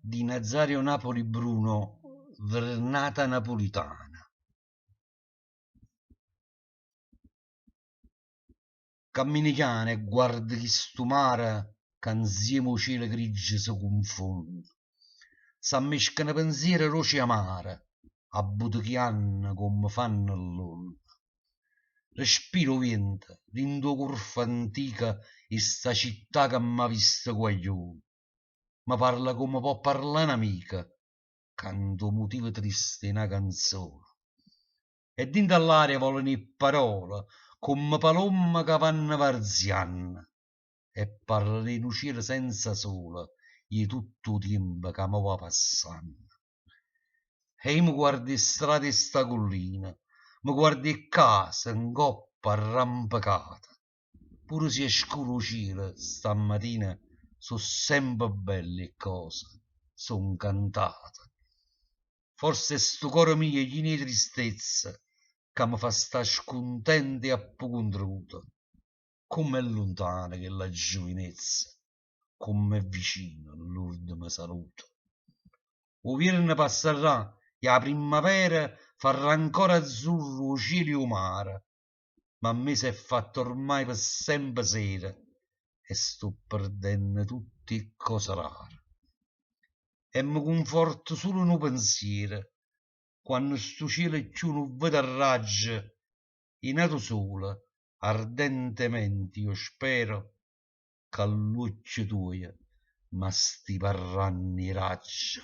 di Nazario Napoli Bruno, Vernata napolitana. Camminicane e guarda chi stu mare, che insieme o cielo grigio si confonde. S'ammescano pensieri roci amare, abbuticchiano come fanno l'onda. Respiro vento, dentro curva antica, e sta città che m'ha visto guaglione. Ma parla come può parlare un'amica, canto motivo triste in una canzone. E dentro all'aria volano parole, come palomma che vanno varzianno, e parla in un cielo senza sole, di tutto il tempo che mi va passando. E io mi guardo in strada e sta collina, mi guardo in casa, in coppa arrampicata. Pure se è scuro il cielo, stamattina, sono sempre belle cose, son cantate. Forse sto cuore mio è di tristezza, che mi fa sta scontento e appuntruto. Come è lontana che la giovinezza, come è vicino l'ultimo saluto. O viene passerà, e la primavera farà ancora azzurro o cielo e o mare, ma a me si è fatto ormai per sempre sera e sto perdendo tutte cose rare. E mi conforto solo in un pensiero, quando sto cielo è più non vede a raggi, in nato sole, ardentemente io spero che all'occhio tuo ma sti parranno i raggi.